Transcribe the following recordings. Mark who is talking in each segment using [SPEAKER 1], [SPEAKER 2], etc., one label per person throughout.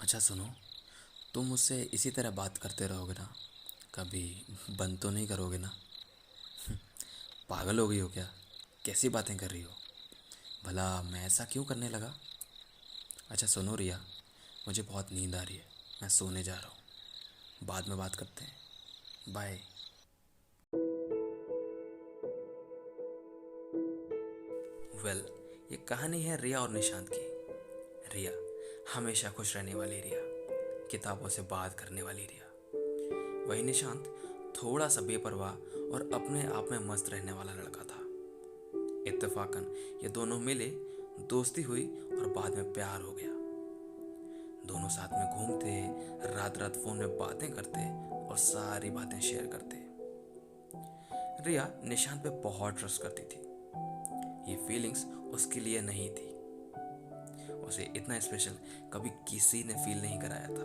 [SPEAKER 1] अच्छा सुनो, तुम मुझसे इसी तरह बात करते रहोगे ना? कभी बंद तो नहीं करोगे ना? पागल हो गई हो क्या? कैसी बातें कर रही हो? भला मैं ऐसा क्यों करने लगा? अच्छा सुनो रिया, मुझे बहुत नींद आ रही है। मैं सोने जा रहा हूँ। बाद में बात करते हैं। बाय। वेल, ये कहानी है रिया और निशांत की। रिया, हमेशा खुश रहने वाली रिया, किताबों से बात करने वाली रिया। वही निशांत, थोड़ा सा बेपरवाह और अपने आप में मस्त रहने वाला लड़का था। इत्तेफाकन ये दोनों मिले, दोस्ती हुई और बाद में प्यार हो गया। दोनों साथ में घूमते, रात रात फोन में बातें करते और सारी बातें शेयर करते। रिया निशांत पे बहुत ट्रस्ट करती थी। ये फीलिंग्स उसके लिए नहीं थी। उसे इतना स्पेशल कभी किसी ने फील नहीं कराया था।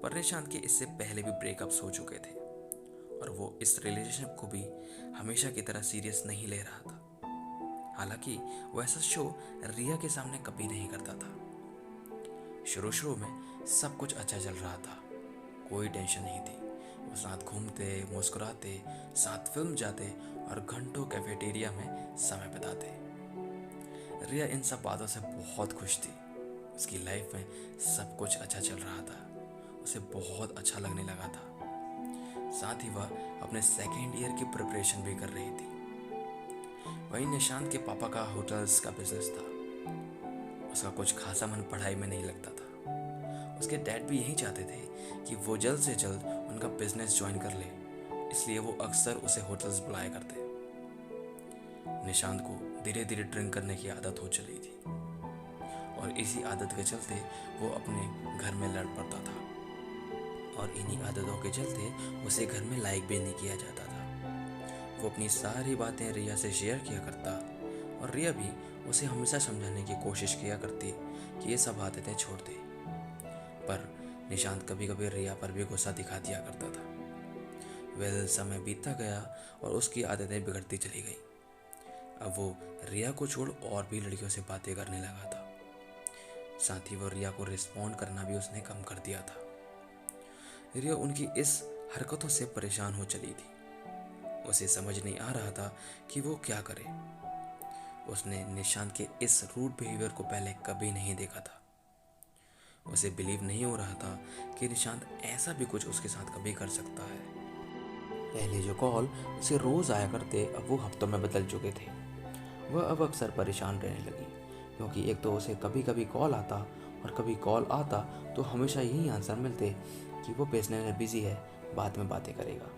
[SPEAKER 1] पर निशांत के इससे पहले भी ब्रेकअप्स हो चुके थे और वो इस रिलेशनशिप को भी हमेशा की तरह सीरियस नहीं ले रहा था। हालांकि वो ऐसा शो रिया के सामने कभी नहीं करता था। शुरू शुरू में सब कुछ अच्छा चल रहा था, कोई टेंशन नहीं थी। वो साथ घूमते, मुस्कुराते, साथ फिल्म जाते और घंटों कैफेटेरिया में समय बिताते। रिया इन सब बातों से बहुत खुश थी। उसकी लाइफ में सब कुछ अच्छा चल रहा था। उसे बहुत अच्छा लगने लगा था। साथ ही वह अपने सेकेंड ईयर की प्रिपरेशन भी कर रही थी। वहीं निशांत के पापा का होटल्स का बिजनेस था। उसका कुछ खासा मन पढ़ाई में नहीं लगता था। उसके डैड भी यही चाहते थे कि वो जल्द से जल्द उनका बिजनेस ज्वाइन कर ले, इसलिए वो अक्सर उसे होटल्स बुलाया करते। निशांत को धीरे धीरे ड्रिंक करने की आदत हो चली थी और इसी आदत के चलते वो अपने घर में लड़ पड़ता था और इन्हीं आदतों के चलते उसे घर में लाइक भी नहीं किया जाता था। वो अपनी सारी बातें रिया से शेयर किया करता और रिया भी उसे हमेशा समझाने की कोशिश किया करती कि ये सब आदतें छोड़ दे। पर निशांत कभी कभी रिया पर भी गुस्सा दिखा दिया करता था। समय बीतता गया और उसकी आदतें बिगड़ती चली गई। अब वो रिया को छोड़ और भी लड़कियों से बातें करने लगा था। साथ ही वो रिया को रिस्पॉन्ड करना भी उसने कम कर दिया था। रिया उनकी इस हरकतों से परेशान हो चली थी। उसे समझ नहीं आ रहा था कि वो क्या करे। उसने निशांत के इस रूड बिहेवियर को पहले कभी नहीं देखा था। उसे बिलीव नहीं हो रहा था कि निशांत ऐसा भी कुछ उसके साथ कभी कर सकता है। पहले जो कॉल उसे रोज आया करते अब वो हफ्तों में बदल चुके थे। वह अब अक्सर परेशान रहने लगी, क्योंकि एक तो उसे कभी कभी कॉल आता और कभी कॉल आता तो हमेशा यही आंसर मिलते कि वो बिजनेस में बिजी है, बाद में बातें करेगा।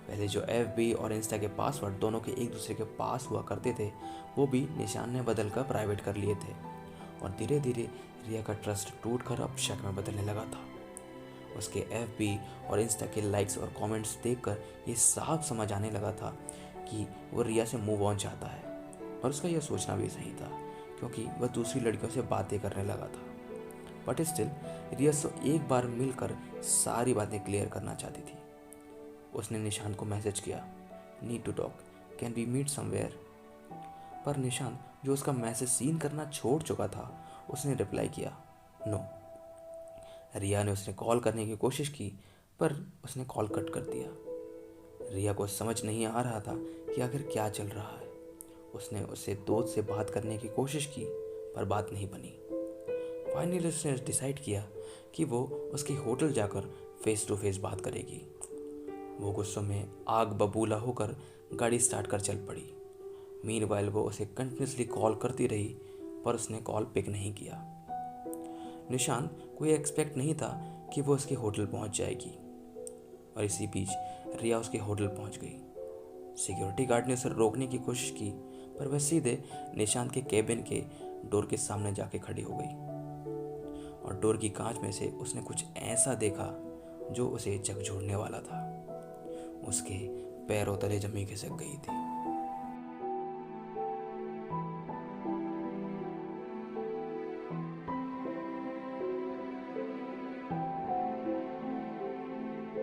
[SPEAKER 1] पहले जो FB और इंस्टा के पासवर्ड दोनों के एक दूसरे के पास हुआ करते थे, वो भी निशान ने बदल कर प्राइवेट कर लिए थे और धीरे धीरे रिया का ट्रस्ट टूट कर अब शक में बदलने लगा था। उसके FB और इंस्टा के लाइक्स और कमेंट्स देखकर ये साफ समझ आने लगा था कि वो रिया से मूव ऑन चाहता है। और उसका यह सोचना भी सही था, क्योंकि वह दूसरी लड़कियों से बातें करने लगा था। बट स्टिल रिया से एक बार मिलकर सारी बातें क्लियर करना चाहती थी। उसने निशांत को मैसेज किया, need to talk, can we meet somewhere. पर निशांत, जो उसका मैसेज सीन करना छोड़ चुका था, उसने रिप्लाई किया, नो। रिया ने उसने कॉल करने की कोशिश की, पर उसने कॉल कट कर दिया। रिया को समझ नहीं आ रहा था कि आखिर क्या चल रहा है। उसने उससे दोस्त से बात करने की कोशिश की, पर बात नहीं बनी। फाइनली उसने डिसाइड किया कि वो उसके होटल जाकर फेस टू फेस बात करेगी। वो गुस्सों में आग बबूला होकर गाड़ी स्टार्ट कर चल पड़ी। मीनवाइल वो उसे कंटिन्यूसली कॉल करती रही, पर उसने कॉल पिक नहीं किया। निशांत कोई एक्सपेक्ट नहीं था कि वो उसके होटल पहुंच जाएगी और इसी बीच रिया उसके होटल पहुंच गई। सिक्योरिटी गार्ड ने उसे रोकने की कोशिश की, पर वह सीधे निशांत के केबिन के डोर के सामने जाके खड़ी हो गई और डोर की कांच में से उसने कुछ ऐसा देखा जो उसे झकझोरने वाला था। उसके पैरों तले जमी खिसक गई थी।